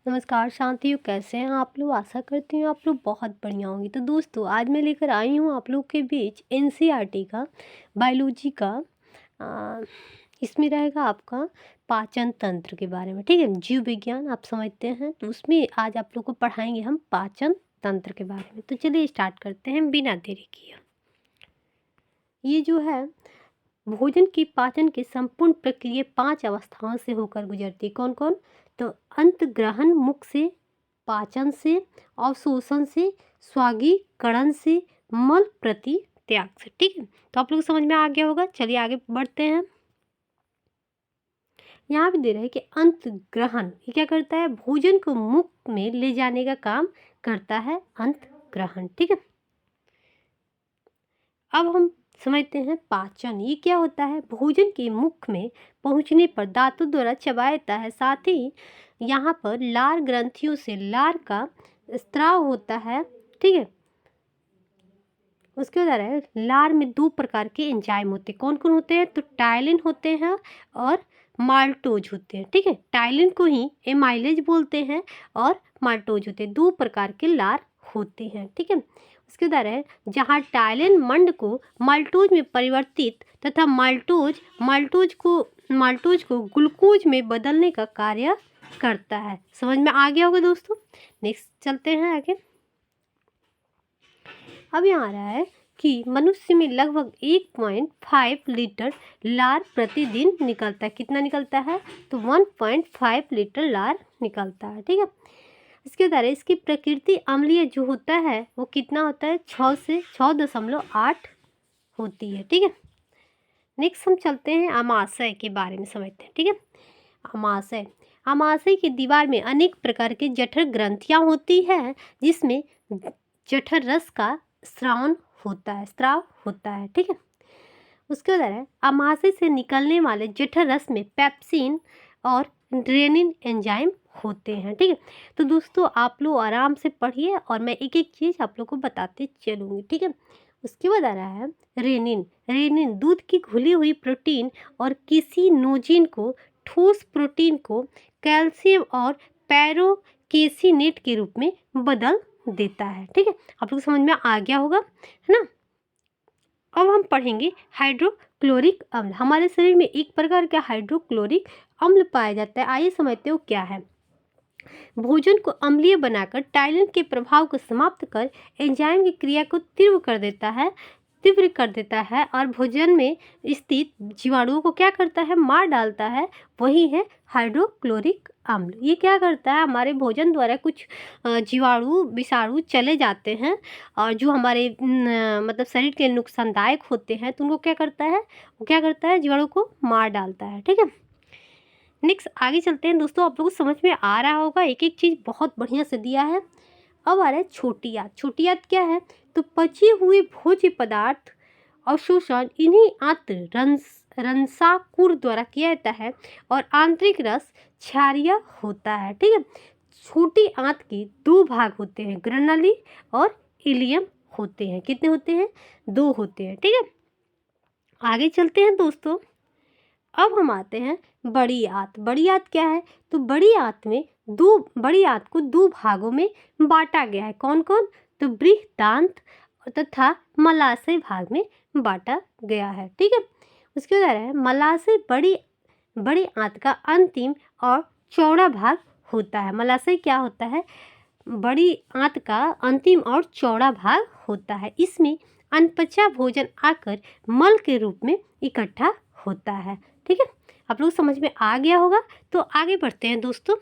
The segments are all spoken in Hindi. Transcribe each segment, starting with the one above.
नमस्कार शांतियों, कैसे हैं आप लोग? आशा करती हूँ आप लोग बहुत बढ़िया होंगे। तो दोस्तों, आज मैं लेकर आई हूँ आप लोग के बीच एनसीईआरटी का बायोलॉजी का अ, इसमें रहेगा आपका पाचन तंत्र के बारे में। ठीक है, जीव विज्ञान आप समझते हैं, तो उसमें आज आप लोग को पढ़ाएंगे हम पाचन तंत्र के बारे में। तो चलिए स्टार्ट करते हैं बिना देरी किए। ये जो है भोजन की पाचन की संपूर्ण प्रक्रिया 5 अवस्थाओं से होकर गुजरती है। कौन कौन? तो अंत ग्रहण मुख से, पाचन से, अवशोषण से, स्वागीकरण से, मल प्रति त्याग से। ठीक है, तो आप लोग समझ में आ गया होगा। चलिए आगे बढ़ते हैं। यहाँ पे दे रहे हैं कि अंत ग्रहण ये क्या करता है? भोजन को मुख में ले जाने का काम करता है अंत ग्रहण। ठीक है, अब हम समझते हैं पाचन ये क्या होता है। भोजन के मुख में पहुंचने पर दांतों द्वारा चबाया जाता है। साथ ही यहाँ पर लार ग्रंथियों से लार का स्त्राव होता है। ठीक है, उसके बाद है लार में 2 प्रकार के एंजाइम होते हैं। कौन कौन होते हैं? तो टाइलिन होते हैं और माल्टोज होते हैं। ठीक है, टाइलिन को ही एमाइलेज बोलते हैं और माल्टोज होते हैं। 2 प्रकार के लार होते हैं। ठीक है, उसके बाद है जहाँ टाइलिन मंड को माल्टोज में परिवर्तित तथा माल्टोज को ग्लूकोज में बदलने का कार्य करता है। समझ में आ गया होगा दोस्तों। नेक्स्ट चलते हैं आगे। अब यहाँ आ रहा है कि मनुष्य में लगभग 1.5 लीटर लार प्रतिदिन निकलता है। कितना निकलता है? तो 1.5 लीटर लार निकलता है। ठीक है, इसके द्वारा इसकी प्रकृति अम्लीय जो होता है वो कितना होता है? 6 से 6.8 होती है। ठीक है, नेक्स्ट हम चलते हैं अमाशय के बारे में समझते हैं। ठीक है, अमाशय की दीवार में अनेक प्रकार की जठर ग्रंथियां होती है, जिसमें जठर रस का स्राव होता है। ठीक है, उसके बाद है अमाशय से निकलने वाले जठर रस में पेप्सिन और रेनिन एंजाइम होते हैं। ठीक है, तो दोस्तों आप लोग आराम से पढ़िए और मैं एक एक चीज़ आप लोग को बताते चलूँगी। ठीक है, उसके बाद आ रहा है रेनिन दूध की घुली हुई प्रोटीन और किसी नोजिन को ठोस प्रोटीन को कैल्शियम और पैरोकेसिनेट के रूप में बदल देता है। ठीक है, आप लोग समझ में आ गया होगा, है ना। अब हम पढ़ेंगे हाइड्रोक्लोरिक अम्ल। हमारे शरीर में एक प्रकार का हाइड्रोक्लोरिक अम्ल पाया जाता है। आइए समझते हो क्या है। भोजन को अम्लीय बनाकर टाइलिन के प्रभाव को समाप्त कर एंजाइम की क्रिया को तीव्र कर देता है और भोजन में स्थित जीवाणुओं को क्या करता है? मार डालता है। वही है हाइड्रोक्लोरिक अम्ल। ये क्या करता है? हमारे भोजन द्वारा कुछ जीवाणु विषाणु चले जाते हैं और जो हमारे मतलब शरीर के नुकसानदायक होते हैं, तो उनको क्या करता है? वो क्या करता है? जीवाणु को मार डालता है। ठीक है, नेक्स्ट आगे चलते हैं दोस्तों। आप लोगों को समझ में आ रहा होगा, एक एक चीज़ बहुत बढ़िया से दिया है। अब आ रहा है छोटी आंत। छोटी आंत क्या है? तो पचे हुए भोज्य पदार्थ अवशोषण इन्हीं आंत रंसाकुर द्वारा किया जाता है और आंतरिक रस क्षारीय होता है। ठीक है, छोटी आंत के 2 भाग होते हैं, ग्रनली और इलियम होते हैं। कितने होते हैं? 2 होते हैं। ठीक है, आगे चलते हैं दोस्तों। अब हम आते हैं बड़ी आंत। बड़ी आंत क्या है? तो बड़ी आंत को 2 भागों में बांटा गया है। कौन कौन? तो बृहदांत तथा मलाशय भाग में बांटा गया है। ठीक है, उसके बाद है मलाशय बड़ी आंत का अंतिम और चौड़ा भाग होता है। मलाशय क्या होता है? बड़ी आंत का अंतिम और चौड़ा भाग होता है। इसमें अनपचा भोजन आकर मल के रूप में इकट्ठा होता है। ठीक है, आप लोग समझ में आ गया होगा। तो आगे बढ़ते हैं दोस्तों।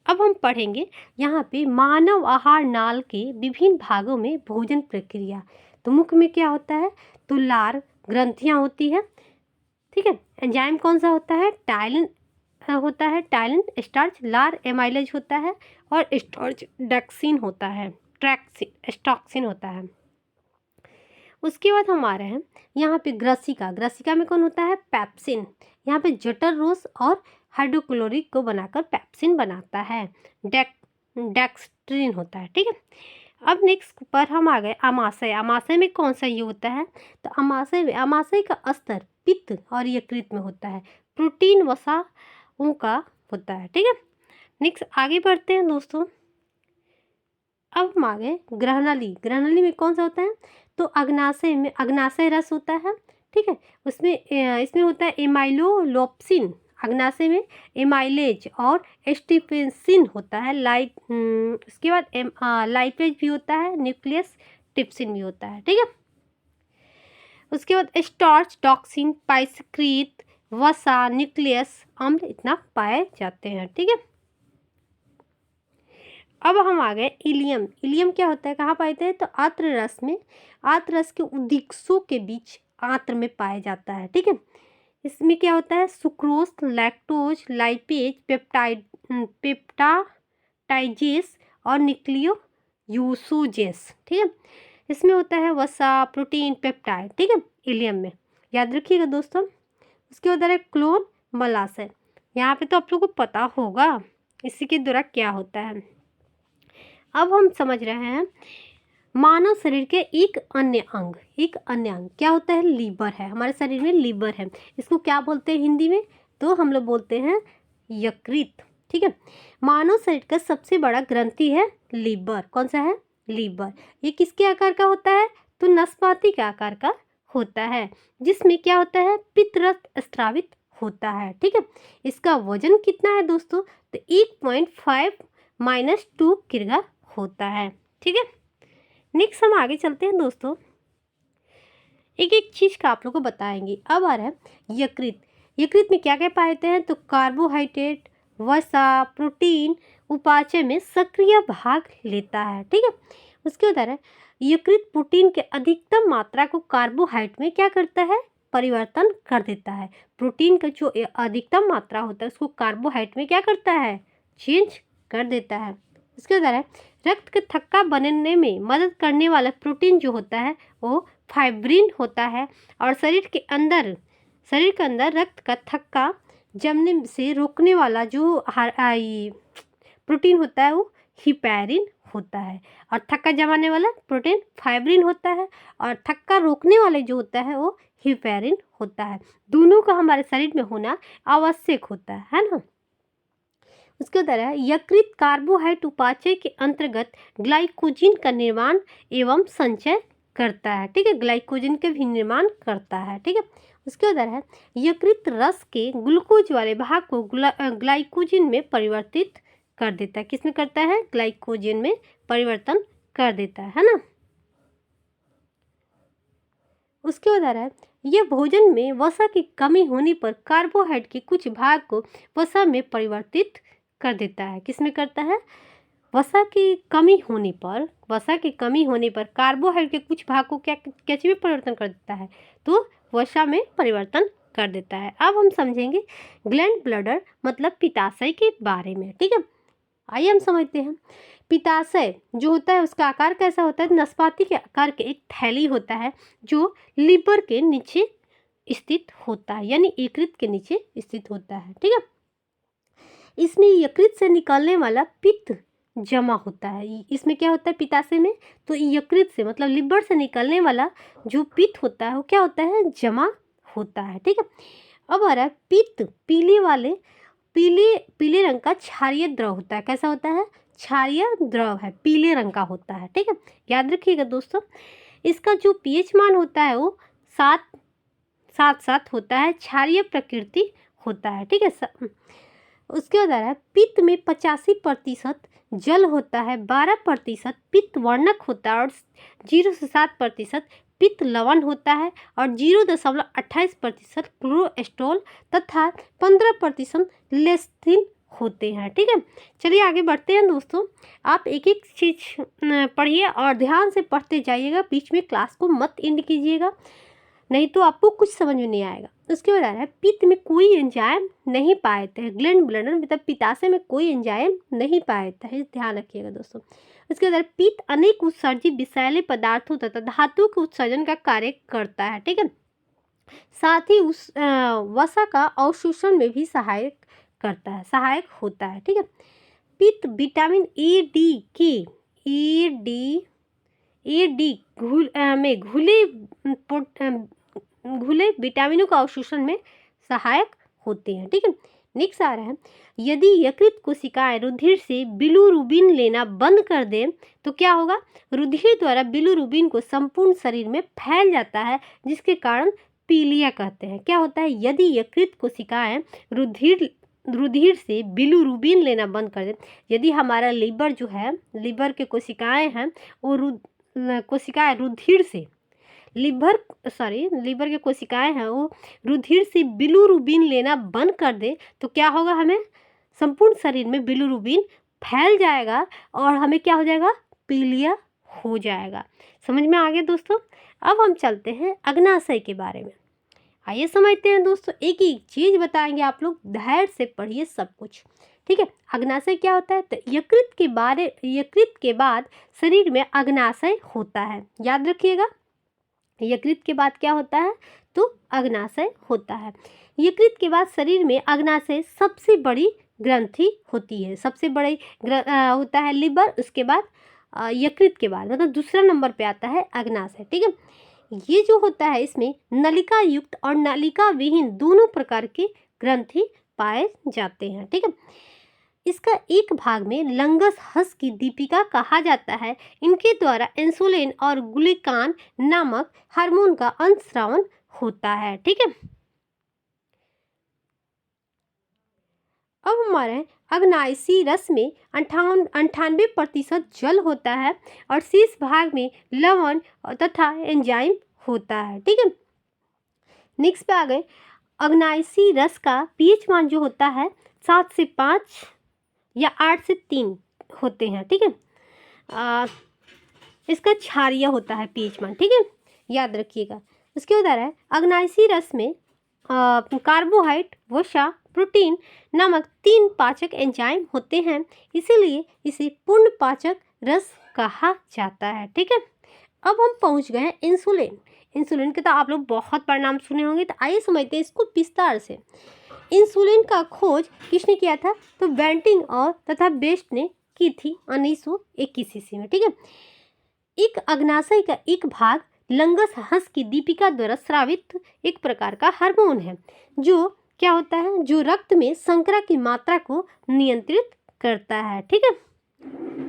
अब हम पढ़ेंगे यहाँ पे मानव आहार नाल के विभिन्न भागों में भोजन प्रक्रिया। तो मुख्य में क्या होता है? तो लार ग्रंथियाँ होती है। ठीक है, एंजाइम कौन सा होता है? टाइलिन होता है। टाइलिन स्टार्च, लार एमाइलेज होता है और स्टार्च डैक्सिन होता है, स्टॉक्सिन होता है। उसके बाद हम आ रहे हैं यहाँ पे ग्रसिका में कौन होता है? पेप्सिन। यहाँ पे जठर रोस और हाइड्रोक्लोरिक को बनाकर पेप्सिन बनाता है। डेक्स्ट्रिन होता है। ठीक है, अब नेक्स्ट पर हम आ गए अमाशय में कौन सा ये होता है? तो अमाशय का स्तर पित्त और यकृत में होता है। प्रोटीन वसाओं का होता है। ठीक है, नेक्स्ट आगे बढ़ते हैं दोस्तों। अब हम आ गए ग्रहणाली। ग्रहणाली में कौन सा होता है? तो अग्नाशय में अग्नाशय रस होता है। ठीक है, उसमें इसमें होता है एमाइलोलोप्सिन। अग्नाशय में एमाइलेज और एस्टिफेंसिन होता है। उसके बाद लाइपेज भी होता है, न्यूक्लियस टिप्सिन भी होता है। ठीक है, उसके बाद स्टार्च, टॉक्सिन, पाइसक्रीट, वसा, न्यूक्लियस अम्ल इतना पाए जाते हैं। ठीक है, अब हम आ गए इलियम। इलियम क्या होता है, कहाँ पाते हैं? तो आर्द्र रस में, आर्द्र रस के उद्दीक्षों के बीच आंत्र में पाया जाता है। ठीक है, इसमें क्या होता है? सुक्रोज, लैक्टोज, लाइपेज, पेप्टाटाइजेस और न्यूक्लियोयूसोजेस। ठीक है, इसमें होता है वसा, प्रोटीन, पेप्टाइड। ठीक है, इलियम में याद रखिएगा दोस्तों। उसके बाद है क्लोन मलाशय। यहाँ पे तो आप लोगों को पता होगा इसी के द्वारा क्या होता है। अब हम समझ रहे हैं मानव शरीर के एक अन्य अंग क्या होता है? लीवर है। हमारे शरीर में लीवर है। इसको क्या बोलते हैं हिंदी में? तो हम लोग बोलते हैं यकृत। ठीक है, मानव शरीर का सबसे बड़ा ग्रंथि है लीवर। कौन सा है? लीवर। ये किसके आकार का होता है? तो नाशपाती के आकार का होता है, जिसमें क्या होता है? पित्त रस स्रावित होता है। ठीक है, इसका वजन कितना है दोस्तों? तो 1.5 - 2 किग्रा होता है। ठीक है, नेक्स्ट हम आगे चलते हैं दोस्तों। एक एक चीज का आप लोग को बताएंगे। अब आ रहा है यकृत। यकृत में क्या क्या पाए जाते हैं? तो कार्बोहाइड्रेट, वसा, प्रोटीन उपापचय में सक्रिय भाग लेता है। ठीक है, उसके बाद आ रहा है यकृत प्रोटीन के अधिकतम मात्रा को कार्बोहाइड्रेट में क्या करता है? परिवर्तन कर देता है। प्रोटीन का जो अधिकतम मात्रा होता है उसको कार्बोहाइड्रेट में क्या करता है? चेंज कर देता है। उसके बाद है रक्त का थक्का बनने में मदद करने वाला प्रोटीन जो होता है वो फाइब्रिन होता है। और शरीर के अंदर रक्त का थक्का जमने से रोकने वाला जो प्रोटीन होता है वो हिपैरिन होता है। और थक्का जमाने वाला प्रोटीन फाइब्रिन होता है और थक्का रोकने वाले जो होता है वो हिपैरिन होता है। दोनों का हमारे शरीर में होना आवश्यक होता है ना। उसके द्वारा यकृत कार्बोहाइड्रेट उपापचय के अंतर्गत ग्लाइकोजन का निर्माण एवं संचय करता है। ठीक है, ग्लाइकोजन का भी निर्माण करता है। ठीक है, उसके द्वारा यकृत रस के ग्लूकोज वाले भाग को ग्लाइकोजन में परिवर्तित कर देता है। किसमें करता है? ग्लाइकोजन में परिवर्तन कर देता है ना। उसके बाद है यह भोजन में वसा की कमी होने पर कार्बोहाइड्रेट के कुछ भाग को वसा में परिवर्तित कर देता है। किसमें करता है? वसा की कमी होने पर कार्बोहाइड्रेट के कुछ भाग को कैसे में परिवर्तन कर देता है? तो वसा में परिवर्तन कर देता है। अब हम समझेंगे ग्लैंड ब्लैडर मतलब पित्ताशय के बारे में। ठीक है, आइए हम समझते हैं। पित्ताशय जो होता है उसका आकार कैसा होता है? नाशपाती के आकार के एक थैली होता है जो लीवर के नीचे स्थित होता है, यानी यकृत के नीचे स्थित होता है। ठीक है, इसमें यकृत से निकलने वाला पित्त जमा होता है। इसमें क्या होता है पित्ताशय में? तो यकृत से मतलब लीवर से निकलने वाला जो पित्त होता है वो क्या होता है? जमा होता है। ठीक है, अब आ रहा है पित्त पीले रंग का क्षारीय द्रव होता है। कैसा होता है? क्षारीय द्रव है, पीले रंग का होता है। ठीक है, याद रखिएगा दोस्तों। इसका जो पीएच मान होता है वो 7.7 होता है, क्षारीय प्रकृति होता है। ठीक है, उसके बाद आ रहा है पित्त में 85% जल होता है, 12% पित्त वर्णक होता है और 0 से 7% पित्त लवण होता है और 0.28% क्लोरेस्ट्रॉल तथा 15% लेस्थिन होते हैं। ठीक है, चलिए आगे बढ़ते हैं दोस्तों। आप एक एक चीज पढ़िए और ध्यान से पढ़ते जाइएगा, बीच में क्लास को मत एंड कीजिएगा, नहीं तो आपको कुछ समझ में नहीं आएगा। उसके बाद आ रहा है पित्त में कोई एंजाइम नहीं पाए जाते हैं। ग्लैंड ब्लैडर मतलब पित्ताशय में कोई एंजाइम नहीं पाया जाता है, ध्यान रखिएगा दोस्तों। उसके बाद पित्त अनेक उत्सर्जित विषैले पदार्थों तथा धातु के उत्सर्जन का कार्य करता है। ठीक है, साथ ही उस वसा का अवशोषण में भी सहायक होता है। ठीक है, पित्त विटामिन ए डी में घुले विटामिनों का अवशोषण में सहायक होते हैं। ठीक है, नेक्स्ट आ रहा है, यदि यकृत कोशिकाएं रुधिर से बिलिरुबिन लेना बंद कर दें तो क्या होगा? रुधिर द्वारा बिलिरुबिन को संपूर्ण शरीर में फैल जाता है, जिसके कारण पीलिया कहते हैं। क्या होता है? यदि यकृत कोशिकाएं रुधिर रुधिर से बिलिरुबिन लेना बंद कर दें, यदि हमारा लीवर जो है, लीवर के कोशिकाएं हैं, वो कोशिकाएं रुधिर से लीवर के कोशिकाएं हैं वो रुधिर से बिलिरुबिन लेना बंद कर दे तो क्या होगा? हमें संपूर्ण शरीर में बिलिरुबिन फैल जाएगा और हमें क्या हो जाएगा? पीलिया हो जाएगा। समझ में आ गया दोस्तों? अब हम चलते हैं अग्नाशय के बारे में। आइए समझते हैं दोस्तों, एक एक चीज बताएंगे, आप लोग धैर्य से पढ़िए सब कुछ, ठीक है। अग्नाशय क्या होता है? तो यकृत के बाद शरीर में अग्नाशय होता है, याद रखिएगा। यकृत के बाद क्या होता है? तो अग्नाशय होता है। यकृत के बाद शरीर में अग्नाशय सबसे बड़ी ग्रंथि होती है। सबसे बड़ी होता है लिवर, उसके बाद यकृत के बाद मतलब दूसरा नंबर पे आता है अग्नाशय, ठीक है। ये जो होता है इसमें नलिका युक्त और नलिका विहीन दोनों प्रकार के ग्रंथि पाए जाते हैं, ठीक है। इसका एक भाग में लंगस हस की दीपिका कहा जाता है। इनके द्वारा इंसुलिन और ग्लूकान नामक हार्मोन का अंतस्रावन होता है, ठीक है। अब हमारे अग्नाशयी रस में 98% जल होता है और शेष भाग में लवण तथा एंजाइम होता है, ठीक है। नेक्स्ट पे आ गए, अग्नाशयी रस का पीएच मान जो होता है 7 से 5 या 8 से 3 होते हैं, ठीक है। इसका क्षारीय होता है पीएच मान, ठीक है, याद रखिएगा। उसके बाद है अग्नाशयी रस में कार्बोहाइड्रेट, वसा, प्रोटीन नामक 3 पाचक एंजाइम होते हैं, इसीलिए इसे पूर्ण पाचक रस कहा जाता है, ठीक है। अब हम पहुंच गए हैं इंसुलिन। इंसुलिन के तो आप लोग बहुत बार नाम सुने होंगे, तो आइए समझते हैं इसको विस्तार से। इंसुलिन का खोज किसने किया था? तो बेंटिंग और तथा बेस्ट ने की थी 1921 ईस्वी में, ठीक है। एक अग्नाशय का एक भाग लंगस हंस की दीपिका द्वारा स्रावित एक प्रकार का हार्मोन है, जो क्या होता है? जो रक्त में शर्करा की मात्रा को नियंत्रित करता है, ठीक है।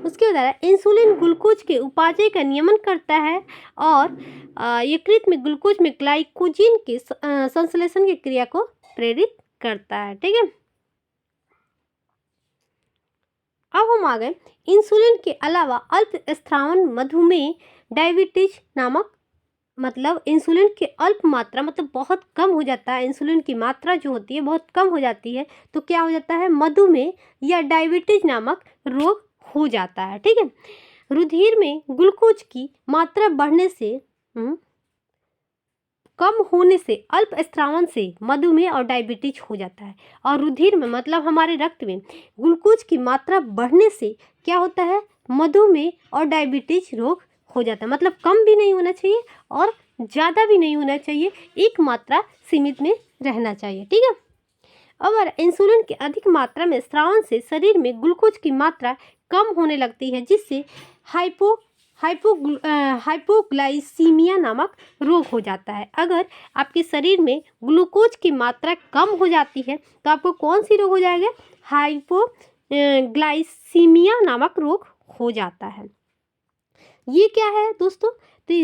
उसके बाद इंसुलिन ग्लूकोज के उपापचय का नियमन करता है और यकृत में ग्लूकोज में ग्लाइकोजन के संश्लेषण की क्रिया को प्रेरित करता है, ठीक है। अब हम आ गए इंसुलिन के अलावा अल्प स्रावन मधुमेह, डायबिटीज नामक, मतलब इंसुलिन की अल्प मात्रा मतलब बहुत कम हो जाता है, इंसुलिन की मात्रा जो होती है बहुत कम हो जाती है, तो क्या हो जाता है? मधुमेह या डायबिटीज नामक रोग हो जाता है, ठीक है। रुधिर में ग्लूकोज की मात्रा बढ़ने से कम होने से अल्प स्रावन से मधुमेह और डायबिटीज हो जाता है, और रुधिर में मतलब हमारे रक्त में ग्लूकोज की मात्रा बढ़ने से क्या होता है? मधुमेह और डायबिटीज रोग हो जाता है। मतलब कम भी नहीं होना चाहिए और ज़्यादा भी नहीं होना चाहिए, एक मात्रा सीमित में रहना चाहिए, ठीक है। अगर इंसुलिन की अधिक मात्रा में स्रावन से शरीर में ग्लूकोज की मात्रा कम होने लगती है, जिससे हाइपोग्लाइसीमिया नामक रोग हो जाता है। अगर आपके शरीर में ग्लूकोज की मात्रा कम हो जाती है तो आपको कौन सी रोग हो जाएगा? हाइपोग्लाइसीमिया नामक रोग हो जाता है। ये क्या है दोस्तों? तो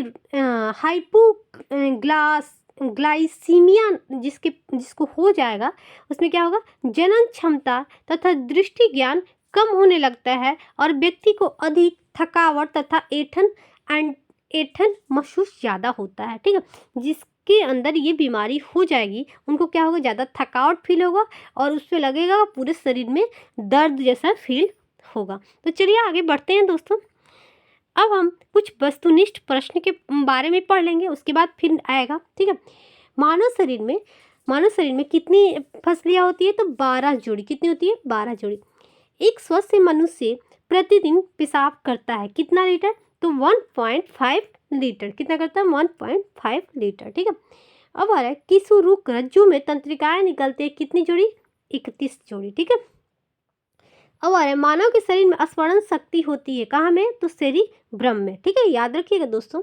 हाइपोग्लाइसीमिया जिसको हो जाएगा उसमें क्या होगा? जनन क्षमता तथा दृष्टि ज्ञान कम होने लगता है और व्यक्ति को अधिक थकावट तथा ऐंठन महसूस ज़्यादा होता है, ठीक है। जिसके अंदर ये बीमारी हो जाएगी उनको क्या होगा? ज़्यादा थकावट फील होगा और उससे लगेगा पूरे शरीर में दर्द जैसा फील होगा। तो चलिए आगे बढ़ते हैं दोस्तों। अब हम कुछ वस्तुनिष्ठ प्रश्न के बारे में पढ़ लेंगे, उसके बाद फिर आएगा, ठीक है। मानव शरीर में कितनी फसलियाँ होती है? तो 12 जोड़ी। कितनी होती है? 12 जोड़ी। एक स्वस्थ मनुष्य प्रतिदिन पेशाब करता है कितना लीटर? तो 1.5 लीटर। कितना करता है? 1.5 लीटर, ठीक है। अब आ रहा है किशोरुक रज्जु में तंत्रिकाएं निकलते हैं कितनी जोड़ी? 31 जोड़ी, ठीक है। अब आ रहा है मानव के शरीर में स्मरण शक्ति होती है कहाँ में? तो सेरिब्रम में, ठीक है, याद रखिएगा दोस्तों।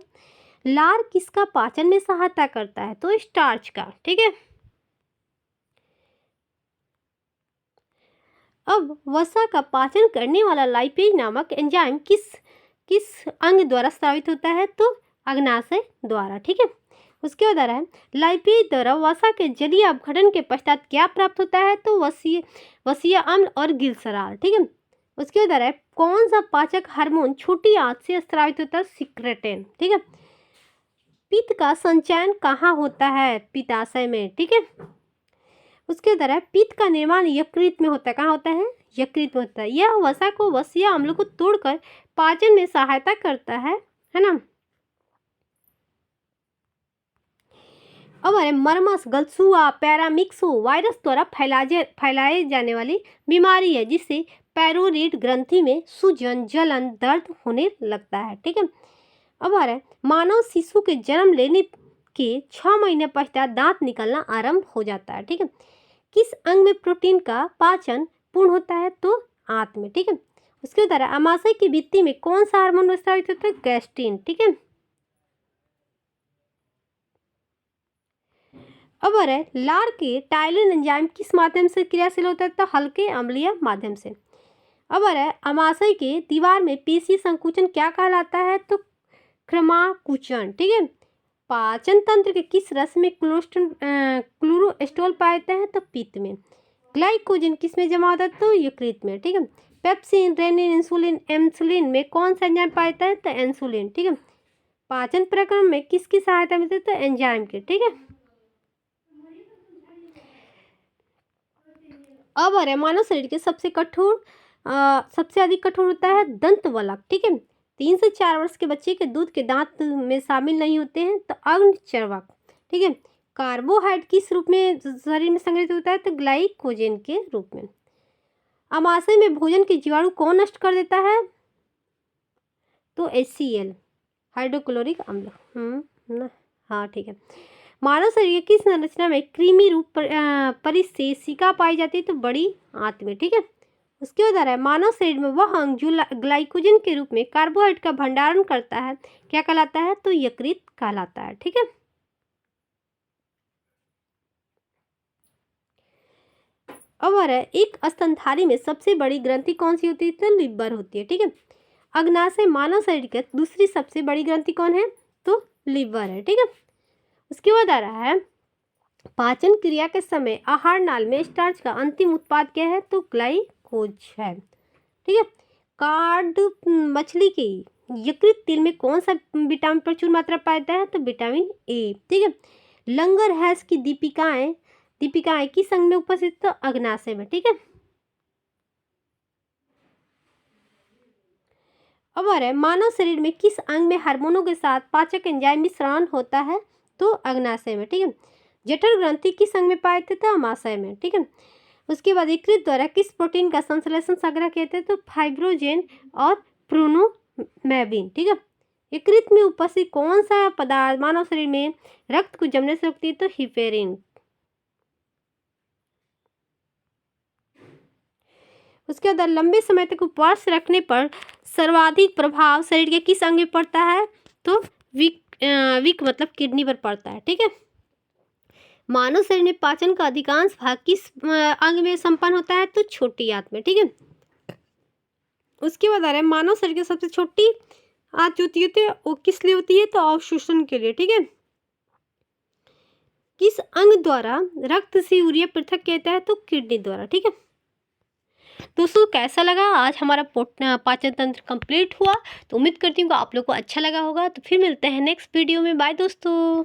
लार किसका पाचन में सहायता करता है? तो स्टार्च का, ठीक है। अब वसा का पाचन करने वाला लाइपेज नामक एंजाइम किस अंग द्वारा स्रावित होता है? तो अग्नाशय द्वारा। ठीक है। उसके बाद आ रहा है लाइपेज द्वारा वसा के जलीय अपघटन के पश्चात क्या प्राप्त होता है? तो वसीय अम्ल और गिल्सराल। ठीक है। उसके बाद आ रहा है कौन सा पाचक हार्मोन छोटी आंत से स्रावित होता है? सिक्रेटेन। ठीक है। पित्त का संचयन कहाँ होता है? पित्ताशय में। ठीक है। उसके द्वारा पित्त का निर्माण यकृत में होता है। कहाँ होता है? यकृत में होता है। यह वसा को वसीय अम्ल को तोड़कर पाचन में सहायता करता है ना। अब मर्मस, गलसुआ, पैरामिक्सो वायरस द्वारा फैलाए जाने वाली बीमारी है जिससे पैरोरीड ग्रंथि में सूजन, जलन, दर्द होने लगता है। ठीक है। अब आ रहा है मानव शिशु के जन्म लेने के 6 महीने पश्चात दांत निकलना आरंभ हो जाता है। ठीक है। किस अंग में प्रोटीन का पाचन पूर्ण होता है? तो आंत में। ठीक है। उसके द्वारा अमाशय की भित्ति में कौन सा हार्मोन स्रावित होता है? गैस्ट्रिन। ठीक है। अब आ रहा है लार के टाइलिन एंजाइम किस माध्यम से क्रियाशील होता है? तो हल्के अम्लीय माध्यम से। अब आ रहा है अमाशय के दीवार में पेशी संकुचन क्या कहलाता है? तो क्रमाकुचन। ठीक है। पाचन तंत्र के किस रस में क्लोरोस्टोल पाए जाते हैं? तो पित्त में। ग्लाइकोजन किस में जमा होता है? तो यकृत में। ठीक है। पेप्सिन, रेनिन, इंसुलिन में कौन सा एंजाइम पाया जाता है? तो इंसुलिन। ठीक है। पाचन प्रक्रम में किसकी सहायता मिलती है? तो एंजाइम की। ठीक है। अब आ रहा है मानव शरीर के सबसे अधिक कठोर होता है दंत वलक। ठीक है। 3 से 4 वर्ष के बच्चे के दूध के दांत में शामिल नहीं होते हैं तो अग्नचर्वक। ठीक है। कार्बोहाइड्रेट किस रूप में शरीर में संग्रहित होता है? तो ग्लाइकोजन के रूप में। अमाशय में भोजन के जीवाणु कौन नष्ट कर देता है? तो HCl, हाइड्रोक्लोरिक अम्ल। हाँ ठीक है। मानव शरीर की किस संरचना में कृमि रूप परिशेषिका पाई जाती है? तो बड़ी आंत में। ठीक है। उसके बाद आ रहा है मानव शरीर में वह अंग जो ग्लाइकोजन के रूप में कार्बोहाइड्रेट का भंडारण करता है क्या कहलाता है? तो यकृत कहलाता है। ठीक है। अब आ रहा है एक स्तनधारी में सबसे बड़ी ग्रंथि कौन सी होती है? तो लिवर होती है। ठीक है। अग्नाशय मानव शरीर की दूसरी सबसे बड़ी ग्रंथि कौन है? तो लिवर है। ठीक है। उसके बाद आ रहा है पाचन क्रिया के समय आहार नाल में स्टार्च का अंतिम उत्पाद क्या है? तो ग्लाइकोज है। ठीक है। कार्ड मछली की यकृत तिल में कौन सा विटामिन प्रचुर मात्रा पाता है? तो विटामिन ए। ठीक है। लंगर हैज की दीपिकाएं किस अंग में उपस्थित? तो अग्नाशय में। ठीक है। अब आ रहा है मानव शरीर में किस अंग में हार्मोनों के साथ पाचक एंजाइम मिश्रण होता है? तो अग्नाशय में। ठीक है। जठर ग्रंथि किस अंग में पाए जाते? तो अमाशय में। ठीक है। उसके बाद यकृत द्वारा किस प्रोटीन का संश्लेषण संग्रह किया जाता है? तो फाइब्रोजेन और प्रोनोमेबिन। ठीक है। यकृत में उपस्थित कौन सा पदार्थ मानव शरीर में रक्त को जमने से रोकती है? तो हिपेरिन। उसके बाद लंबे समय तक उपवास रखने पर सर्वाधिक प्रभाव शरीर के किस अंग में पड़ता है? तो विक मतलब किडनी पर पड़ता है। ठीक है। मानव शरीर में पाचन का अधिकांश भाग किस अंग में संपन्न होता है? तो छोटी आंत में। ठीक है। उसके बाद आ रहा है मानव शरीर की सबसे छोटी आंत जो होती है वो किस लिए होती है? तो अवशोषण के लिए। ठीक है। किस अंग द्वारा रक्त से यूरिया पृथक किया जाता है? तो किडनी द्वारा। ठीक है। दोस्तों कैसा लगा आज हमारा पाचन तंत्र कंप्लीट हुआ? तो उम्मीद करती हूँ कि आप लोग को अच्छा लगा होगा। तो फिर मिलते हैं नेक्स्ट वीडियो में। बाय दोस्तों।